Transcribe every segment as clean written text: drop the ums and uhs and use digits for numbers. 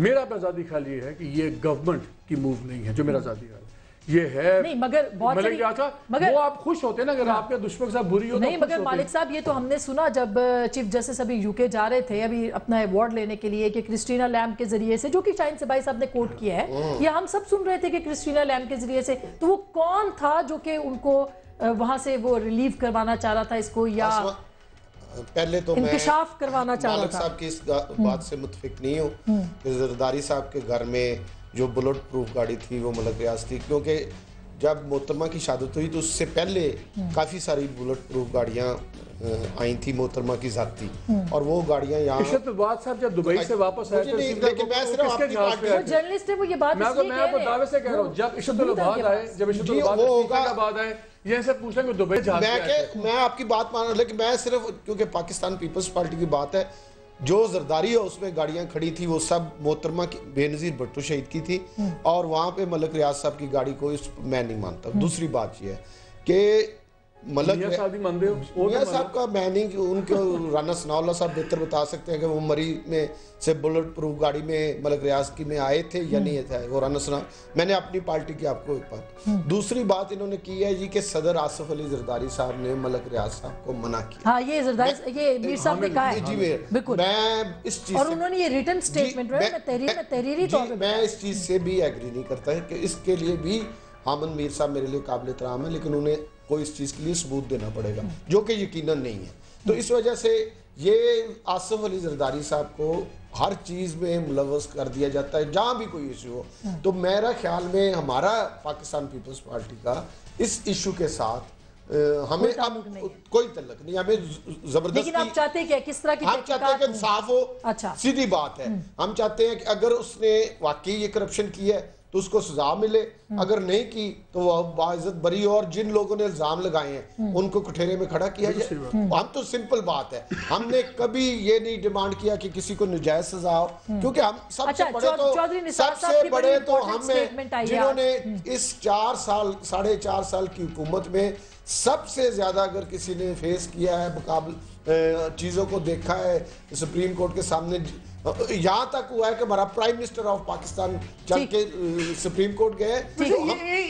मेरा आज़ादी ख्याल ये है कि ये गवर्नमेंट की मूव नहीं है, जो मेरा आज़ादी ख्याल ये है नहीं, मगर बहुत मगर वो आप खुश होते हैं ना अगर आपके दुश्मन के साथ बुरी हो नहीं, तो मगर मालिक साहब ये तो हमने सुना जब चीफ जस्टिस अभी यूके जा रहे थे अभी अपना अवार्ड लेने के लिए कि क्रिस्टीना लैम के जरिए से, जो कि शाहीन सबाई साहब ने कोट किया है, ये हम सब सुन रहे थे कि क्रिस्टीना लैम के जरिए से, तो वो कौन था जो कि उनको वहां से वो रिलीव करवाना चाह रहा था इसको, या पहले तो इंकशाफ करवाना चाह रहा था? साहब की इस बात से मुतफिक नहीं हूँ कि जरदारी साहब के घर में जो बुलेट प्रूफ गाड़ी थी वो मलक रियाज थी, क्योंकि जब मोहतरमा की शहादत हुई तो उससे पहले काफ़ी सारी बुलेट प्रूफ गाड़ियाँ आई थी मोहतरमा की जाती, और वो गाड़ियाँ यहाँ साहब जब दुबई से वापस आए थे, लेकिन मैं सिर्फ अपनी पार्टी जर्नलिस्ट है वो ये बात मैं आपको दावे से कह रहा हूँ, जब इशरतुल्लाह आए, जब इशरतुल्लाह आए ये से पूछ लेंगे दुबई मैं आपकी बात मान रहा हूँ, लेकिन मैं सिर्फ क्योंकि पाकिस्तान पीपल्स पार्टी की बात है, जो जरदारी हाउस में गाड़ियां खड़ी थी वो सब मोहतरमा की बेनज़ीर भुट्टो शहीद की थी, और वहाँ पे मलक रियाज साहब की गाड़ी को मैं नहीं मानता। दूसरी बात ये है कि मलक मियां साहब का मैं नहीं, उनको राना सनाउल्लाह साहब बेहतर बता सकते हैं कि वो मरी में से बुलेट प्रूफ गाड़ी में मलक रियाज की में आए थे या नहीं थे, वो राना सना। मैंने अपनी पार्टी की आपको एक बात, दूसरी बात इन्होंने की है जी कि सदर आसिफ अली जरदारी साहब ने मलक रियाज साहब को मना किया। हाँ, ये जरदारी ये मीर साहब ने कहा है जी, बिल्कुल मैं इस चीज और उन्होंने ये रिटन स्टेटमेंट में तहरीरी तौर पे, मैं इस चीज से भी एग्री नहीं करता है कि इसके लिए भी हामिद मीर साहब मेरे लिए काबिल एहतराम है, लेकिन उन्हें कोई इस चीज़ के लिए सबूत देना पड़ेगा जो कि यकीनन नहीं है। तो इस वजह से ये आसिफ अली जरदारी साहब को हर चीज़ में मुलव्वस कर दिया जाता है जहाँ भी कोई इशू हो। तो मेरा ख्याल में हमारा पाकिस्तान पीपल्स पार्टी का इस इशू के साथ हमें अब कोई तल्लक नहीं, हमें जबरदस्ती। लेकिन आप चाहते हैं कि किस तरह की, हम चाहते हैं कि इंसाफ हो। अच्छा, सीधी बात है, हम चाहते हैं कि अगर उसने वाकई ये करप्शन की है तो उसको सजा मिले, अगर नहीं की तो वह बाइज्जत बरी हो, और जिन लोगों ने इल्जाम लगाए हैं उनको कटघरे में खड़ा किया जाए। हम तो सिंपल बात है, हमने कभी ये नहीं डिमांड किया कि किसी को नजायज सजा हो, क्योंकि हम सबसे बड़े तो हम हैं जिन्होंने इस 4.5 साल की हुकूमत में सबसे ज्यादा अगर किसी ने फेस किया है मुकाबले चीजों को देखा है, सुप्रीम कोर्ट के सामने यहाँ तक हुआ है कि हमारा प्राइम मिनिस्टर ऑफ पाकिस्तान चल के सुप्रीम कोर्ट गए।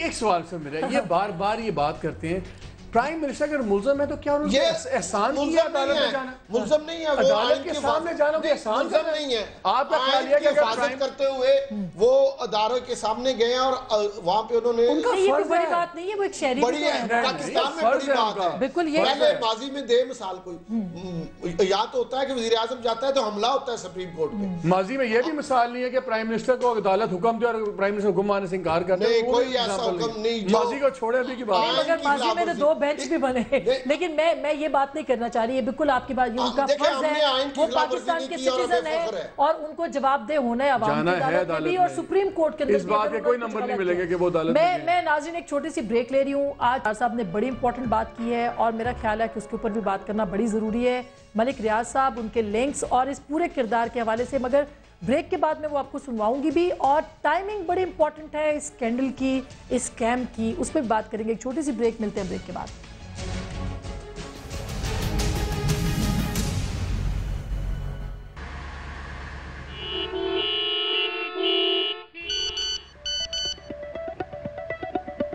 एक सवाल से मेरा, ये बार बार ये बात करते हैं प्राइम मिनिस्टर अगर मुल्ज़म है तो क्या उन्होंने एहसान किया अदालत में जाना? मुल्ज़म नहीं है, वो अदालत के सामने जाना कोई एहसान नहीं है। आपका ख्याल है कि हिफाजत करते हुए वो अदालत के सामने गए और वहाँ पे उन्होंने, उनका ये बड़ी बात नहीं है, वो एक शहरी बड़ी है, पाकिस्तान में बड़ी बात है। बिल्कुल, ये पहले माजी में दे मिसाल कोई याद तो होता है कि वज़ीर आज़म जाता है तो हमला होता है सुप्रीम कोर्ट पे। माजी में ये भी मिसाल नहीं है कि प्राइम मिनिस्टर को अदालत हुक्म दे और प्राइम मिनिस्टर हुक्म मानने से इनकार करते हैं, कोई ऐसा हुक्म नहीं। माजी को छोड़े अभी की बात, मगर माजी में तो 2 बेंच भी बने, लेकिन मैं ये बात नहीं करना चाह रही है, बिल्कुल आपकी बात, ये उनका फर्ज है, वो पाकिस्तान के सिटीजन है और उनको जवाबदेह होना है अवाम की अदालत में भी और सुप्रीम कोर्ट के अंदर। इस बात के कोई नंबर नहीं मिलेंगे कि वो अदालत। मैं नाज़रीन एक छोटी सी ब्रेक ले रही हूँ। आज साहब ने बड़ी इंपॉर्टेंट बात की है और मेरा ख्याल है कि उसके ऊपर भी बात करना बड़ी ज़रूरी है। मलिक रियाज साहब, उनके लिंक्स और इस पूरे किरदार के हवाले से, मगर ब्रेक के बाद में वो आपको सुनवाऊंगी भी, और टाइमिंग बड़ी इंपॉर्टेंट है इस स्कैंडल की, इस स्कैम की, उस पर बात करेंगे। एक छोटी सी ब्रेक, मिलते हैं ब्रेक के बाद।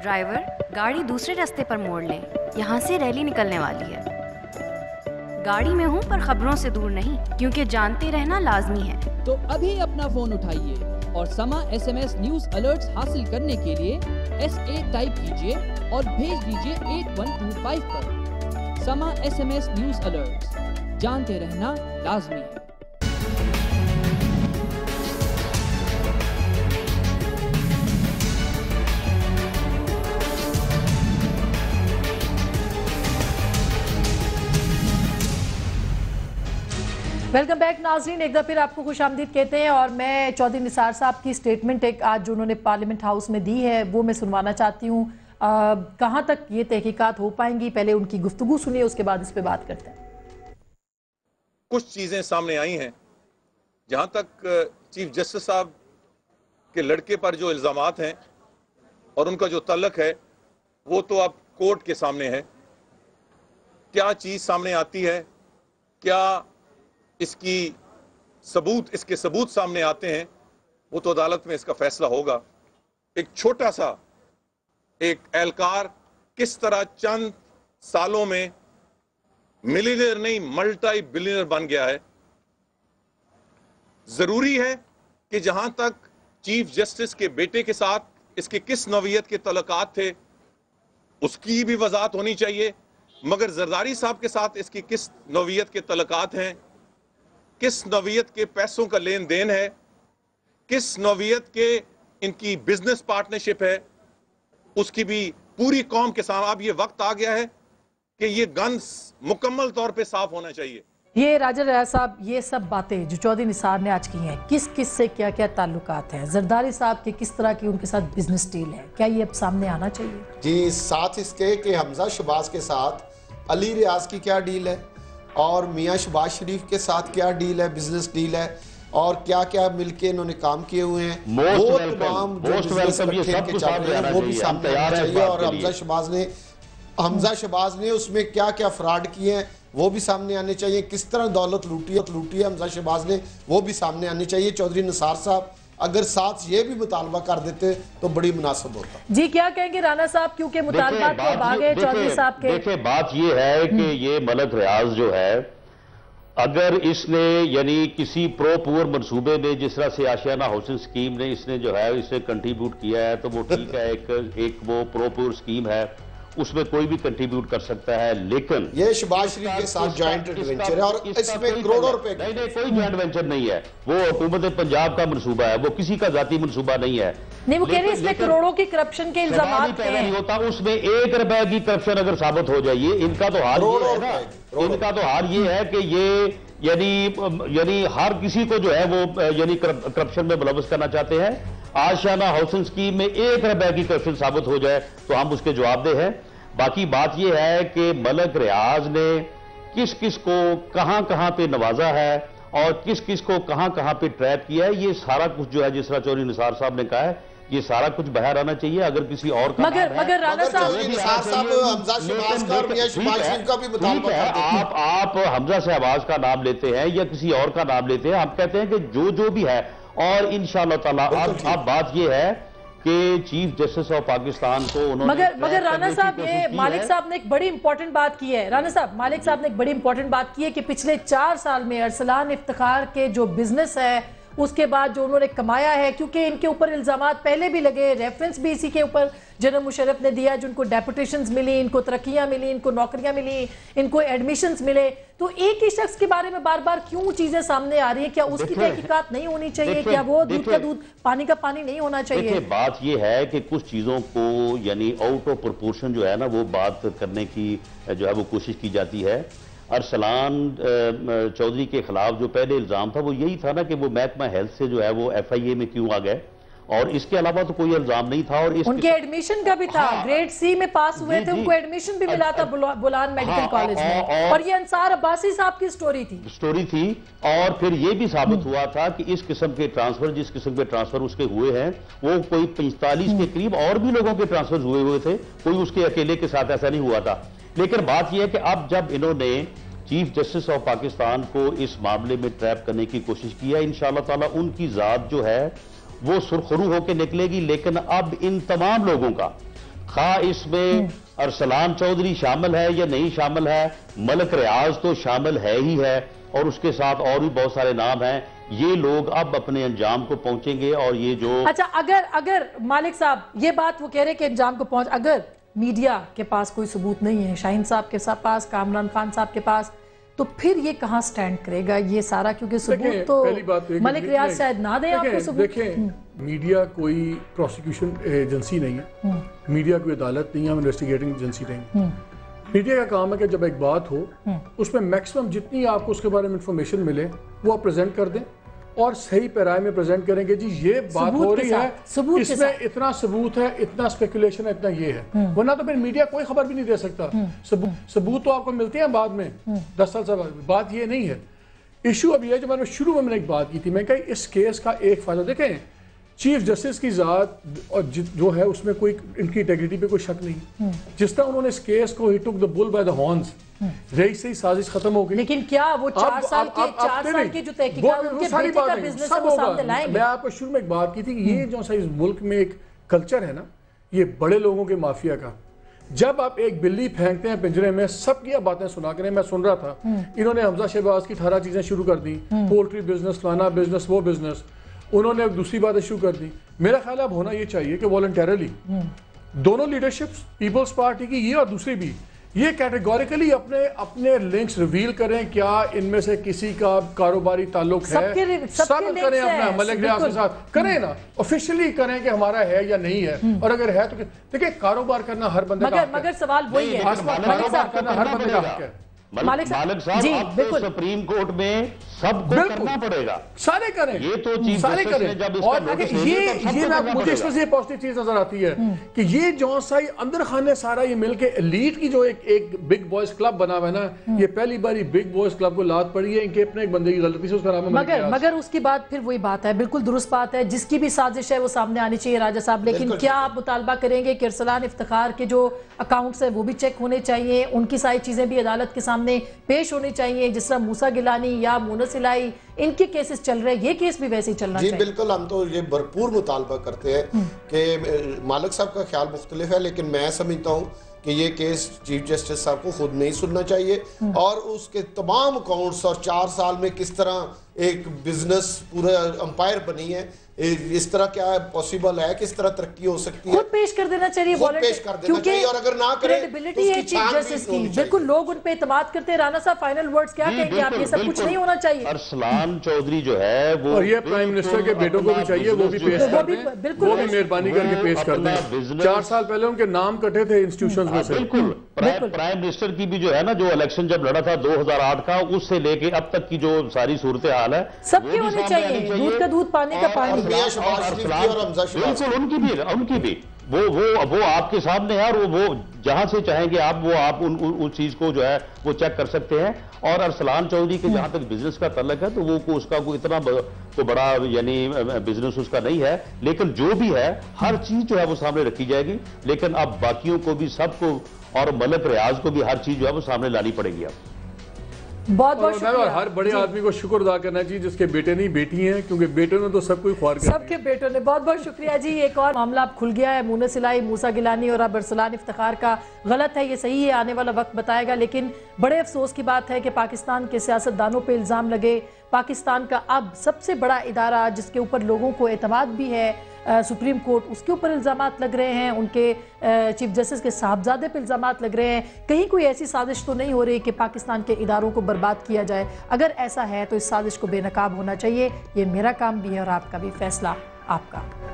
ड्राइवर, गाड़ी दूसरे रास्ते पर मोड़ लें, यहाँ से रैली निकलने वाली है। गाड़ी में हूँ पर खबरों से दूर नहीं, क्योंकि जानते रहना लाजमी है। तो अभी अपना फोन उठाइए और समा SMS न्यूज अलर्ट्स हासिल करने के लिए SA टाइप कीजिए और भेज दीजिए 8125 पर। समा SMS न्यूज अलर्ट्स, जानते रहना लाजमी है। वेलकम बैक नाज़रीन, एक बार फिर आपको खुशामदीद कहते हैं। और मैं चौधरी निसार साहब की स्टेटमेंट एक आज जो उन्होंने पार्लियामेंट हाउस में दी है वो मैं सुनवाना चाहती हूँ। कहाँ तक ये तहकीकात हो पाएंगी, पहले उनकी गुफ्तगू सुनिए, उसके बाद इस पे बात करते हैं। कुछ चीज़ें सामने आई हैं। जहाँ तक चीफ जस्टिस साहब के लड़के पर जो इल्ज़ामात हैं और उनका जो तल्लक है वो तो अब कोर्ट के सामने है। क्या चीज़ सामने आती है, क्या इसके सबूत सामने आते हैं, वो तो अदालत में इसका फैसला होगा। एक छोटा सा एक एहलकार किस तरह चंद सालों में मिलियनेयर नहीं मल्टी बिलियनर बन गया है। जरूरी है कि जहां तक चीफ जस्टिस के बेटे के साथ इसके किस नौइयत के तल्लुकात थे उसकी भी वजाहत होनी चाहिए, मगर जरदारी साहब के साथ इसकी किस नौइयत के तल्लुकात हैं, किस नौइयत के पैसों का लेन देन है, किस नौइयत के इनकी बिजनेस पार्टनरशिप है, उसकी भी पूरी कौम के सामने अब ये वक्त आ गया है कि ये गन्स मुकम्मल तौर पे साफ होना चाहिए। ये राजा रियाज साहब, ये सब बातें जो चौधरी निसार ने आज की हैं, किस किस से क्या क्या ताल्लुकात हैं, जरदारी साहब के किस तरह की उनके साथ बिजनेस डील है, क्या ये अब सामने आना चाहिए? जी, साथ इसके कि हमजा शहबाज के साथ अली रियाज की क्या डील है और मियाँ शहबाज शरीफ के साथ क्या डील है, बिजनेस डील है, और क्या क्या मिलके इन्होंने काम किए हुए हैं, वो तमाम जो बिजनेस इकट्ठे के चल रहे हैं वो भी सामने आना चाहिए। और हमजा शहबाज ने उसमें क्या क्या फ्रॉड किए हैं वो भी सामने आने चाहिए, किस तरह दौलत लूटी है हमजा शहबाज ने वो भी सामने आनी चाहिए। चौधरी निसार साहब अगर साथ ये भी मुतालबा कर देते तो बड़ी मुनासिब होता। जी, क्या कहेंगे राना साहब, क्योंकि मुतालबा तो भागे चौधरी साहब के। देखिए, बात ये है कि ये मलक रियाज जो है, अगर इसने यानी किसी प्रो पुअर मंसूबे में जिस तरह से आशियाना हाउसिंग स्कीम ने इसने जो है इसे कंट्रीब्यूट किया है तो वो ठीक है, एक वो प्रो पुअर स्कीम है, उसमें कोई भी कंट्रीब्यूट कर सकता है, लेकिन ये शहबाज शरीफ के साथ जॉइंट वेंचर है और इसमें करोड़ों रुपए। नहीं, कोई जॉइंट वेंचर नहीं है, वो हुकूमत पंजाब का मंसूबा है, वो किसी का जाती मंसूबा नहीं है। नहीं, वो कह रहे हैं इसमें करोड़ों की करप्शन के इल्जाम नहीं होता, उसमें 1 रुपए की करप्शन अगर साबित हो जाए, इनका तो हाल ये है ना, इनका तो हाल ये है कि ये यानी हर किसी को जो है वो यानी करप्शन में मुलव्वस करना चाहते हैं। आशियाना हाउसिंग स्कीम में 1 रुपए की करप्शन साबित हो जाए तो हम उसके जवाबदेह हैं। बाकी बात यह है कि मलक रियाज ने किस किस को कहां कहां पे नवाजा है और किस किस को कहां कहां पे ट्रैप किया है, ये सारा कुछ जो है जिस तरह चौधरी निसार साहब ने कहा है, ये सारा कुछ बाहर आना चाहिए। अगर किसी और का मगर राना साहब आप हमजा शहबाज का नाम लेते हैं या किसी और का नाम लेते हैं, हम कहते हैं कि जो भी है, और इंशाअल्लाह ताला अब बात यह है कि चीफ जस्टिस ऑफ पाकिस्तान को उन्होंने मगर राना साहब, ये मालिक साहब ने एक बड़ी इंपॉर्टेंट बात की है। राना साहब, मालिक साहब ने एक बड़ी इंपॉर्टेंट बात की है कि पिछले 4 साल में अरसलान इफ्तिखार के जो बिजनेस है, उसके बाद जो उन्होंने कमाया है, क्योंकि इनके ऊपर इल्जामात पहले भी लगे, रेफरेंस भी इसी के ऊपर जनरल मुशर्रफ ने दिया, जिनको डेपुटेशंस मिली, इनको तरक्कियां मिली, इनको नौकरियां मिली, इनको एडमिशंस मिले, तो एक ही शख्स के बारे में बार बार क्यों चीजें सामने आ रही है? क्या उसकी तहकीकात नहीं होनी चाहिए? क्या वो दूध का दूध पानी का पानी नहीं होना चाहिए? बात यह है कि कुछ चीजों को यानी आउट ऑफ प्रोपोर्शन जो है ना, वो बात करने की जो है वो कोशिश की जाती है। अरसलान चौधरी के खिलाफ जो पहले इल्जाम था वो यही था ना कि वो महकमा हेल्थ से जो है वो FIA में क्यों आ गए, और इसके अलावा तो कोई इल्जाम नहीं था। और उनके एडमिशन का भी था, ग्रेड C में पास हुए थे, उनको एडमिशन भी मिला था बुलान मेडिकल कॉलेज में, और ये अंसार अब्बासी साहब की स्टोरी थी। और फिर ये भी साबित हुआ था कि इस किस्म के ट्रांसफर, जिस किस्म के ट्रांसफर उसके हुए हैं, वो कोई 45 के करीब और भी लोगों के ट्रांसफर हुए थे, कोई उसके अकेले के साथ ऐसा नहीं हुआ था। लेकिन बात यह है कि अब जब इन्होंने चीफ जस्टिस ऑफ पाकिस्तान को इस मामले में ट्रैप करने की कोशिश की है, इंशाअल्लाह ताला उनकी जात जो है वो सुरखरू होकर निकलेगी। लेकिन अब इन तमाम लोगों का, खा इसमें अरसलान चौधरी शामिल है या नहीं शामिल है, मलक रियाज तो शामिल है ही है, और उसके साथ और भी बहुत सारे नाम हैं, ये लोग अब अपने अंजाम को पहुंचेंगे। और ये जो अच्छा, अगर मालिक साहब ये बात वो कह रहे कि अंजाम को पहुंच, अगर मीडिया के पास कोई सबूत नहीं है, शाहीन साहब के पास, कामरान खान साहब के पास, तो फिर ये कहां स्टैंड करेगा ये सारा? क्योंकि सबूत तो मलिक रियाज शायद ना दे आपको सबूत। देखें, मीडिया कोई प्रोसिक्यूशन एजेंसी नहीं है, मीडिया कोई अदालत नहीं है, इन्वेस्टिगेटिंग एजेंसी नहीं है। मीडिया का काम है कि जब एक बात हो उसमें मैक्सिमम जितनी आपको उसके बारे में इंफॉर्मेशन मिले वो आप प्रेजेंट कर दें और सही पैराए में प्रेजेंट करेंगे। जी ये बात हो रही है, इसमें इतना सबूत है, इतना स्पेकुलेशन है, इतना ये है, वरना तो फिर मीडिया कोई खबर भी नहीं दे सकता। सबूत तो आपको मिलते हैं बाद में, 10 साल से बाद। बात ये नहीं है। इशू अब ये, जो मैंने शुरू में एक बात की थी, मैं कहा इस केस का एक फायदा देखें, चीफ जस्टिस की ज़ात और जो है उसमें कोई इनकी इंटेग्रिटी पे कोई शक नहीं। जिस तरह उन्होंने इस केस को ही took the bull by the horns, Raees से ही साजिश खत्म हो गई। लेकिन क्या वो 4 साल की जो तहकीकात उनके बेटे का बिजनेस है वो सामने लाएंगे? मैं आपको शुरू में एक बात की थी कि ये जो सा इस मुल्क में एक कल्चर है ना, ये बड़े लोगों के माफिया का, जब आप एक बिल्ली फेंकते हैं पिंजरे में, सबकी बातें सुना करें। मैं सुन रहा था इन्होंने हमजा शहबाज की 18 चीजें शुरू कर दी, पोल्ट्री बिजनेस, फलाना बिजनेस, वो बिजनेस, उन्होंने दूसरी बातें शुरू कर दी। मेरा ख्याल अब होना ये चाहिए कि वॉलंटरली दोनों लीडरशिप्स, पीपल्स पार्टी की ये और दूसरी भी, ये कैटेगोरिकली अपने अपने लिंक्स रिवील करें। क्या इनमें से किसी का कारोबारी ताल्लुक है? सब करें अपना, मलिक रियाज के साथ करें ना, ऑफिशियली करें कि हमारा है या नहीं है। और अगर है तो देखिए, कारोबार करना हर बंदे का हक है। मगर सवाल वही है, कारोबार करना हर बंदे का हक है। मालिक साहब, अब तो सुप्रीम कोर्ट में सबको करना पड़ेगा, सारे करें, ये तो चीफ सारे करें। और ये मुझे इसमें ये पॉजिटिव चीज नजर आती है कि ये जो सा अंदर खाने सारा ये मिलके एलीट की जो एक बिग बॉयज क्लब बना हुआ है ना, ये पहली बार बिग बॉयज क्लब को लात पड़ी है इनके अपने एक बंदे की गलती से, उसका नाम है मगर उसके बाद फिर वही बात है, बिल्कुल दुरुस्त बात है, जिसकी भी साजिश है वो सामने आनी चाहिए राजा साहब। लेकिन क्या आप मुतालबा करेंगे कि अरसलान इफ्तिखार के जो अकाउंट्स है वो भी चेक होने चाहिए, उनकी सारी चीजें भी अदालत के सामने पेश होनी चाहिए, जिस तरह मूसा गिलानी या मुनस इलाही इनके केसेस चल रहे हैं, ये केस भी वैसे ही चलना चाहिए। जी बिल्कुल, हम तो ये भरपूर मुतालबा करते हैं कि मालिक साहब का ख्याल मुख्तलिफ है, लेकिन मैं समझता हूँ कि ये केस चीफ जस्टिस साहब को खुद नहीं सुनना चाहिए और उसके तमाम अकाउंट्स और 4 साल में किस तरह एक बिजनेस पूरा अंपायर बनी है, इस तरह क्या पॉसिबल है, किस तरह तरक्की हो सकती है, खुद पेश कर देना चाहिए, पेश कर देना चाहिए। और अगर ना करें क्रेडिबिलिटी है चीफ जस्टिस की, बिल्कुल लोग उन पे इत्मीनाद करते हैं। राना साहब फाइनल वर्ड्स क्या कहेंगे आप? ये सब कुछ नहीं होना चाहिए। अरसलान चौधरी जो है वो, और ये प्राइम मिनिस्टर के बेटों को भी चाहिए, वो भी पेश कर दें, वो भी मेहरबानी करके पेश कर दें। 4 साल पहले उनके नाम कटे थे इंस्टीट्यूशंस में से। बिल्कुल, प्राइम मिनिस्टर की भी जो है ना, जो इलेक्शन जब लड़ा था 2008 का, उससे लेके अब तक की जो सारी सूरत हाल है सबकी होनी चाहिए, दूध का दूध, पानी का पानी। बिल्कुल, उनकी भी वो आपके सामने है, और वो जहां से चाहेंगे आप उस चीज को जो है वो चेक कर सकते हैं। और अरसलान चौधरी के जहां तक बिजनेस का तल्लक है, तो वो उसका कोई इतना को बड़ा यानी बिजनेस उसका नहीं है, लेकिन जो भी है हर चीज जो है वो सामने रखी जाएगी। लेकिन अब बाकियों को भी, सबको, और मलिक रियाज को भी हर चीज जो है वो सामने लानी पड़ेगी। अब बहुत बहुत शुक्रिया। हर बड़े आदमी को शुक्र अदा करना चाहिए जिसके बेटे नहीं बेटी हैं, क्योंकि बेटों ने तो सब कोई ख्वार कर, सबके बेटों ने। बहुत बहुत शुक्रिया जी। एक और मामला अब खुल गया है, मुनस इलाही, मूसा गिलानी और अब अरसलान इफ्तिखार का। गलत है, ये सही है, आने वाला वक्त बताएगा। लेकिन बड़े अफसोस की बात है कि पाकिस्तान के सियासतदानों पे इल्ज़ाम लगे। पाकिस्तान का अब सबसे बड़ा इदारा जिसके ऊपर लोगों को एतमाद भी है, सुप्रीम कोर्ट, उसके ऊपर इल्ज़ामात लग रहे हैं, उनके चीफ जस्टिस के साहबजादे पे इल्ज़ामात लग रहे हैं। कहीं कोई ऐसी साजिश तो नहीं हो रही कि पाकिस्तान के इदारों को बर्बाद किया जाए? अगर ऐसा है तो इस साजिश को बेनकाब होना चाहिए। ये मेरा काम भी है और आपका भी, फैसला आपका।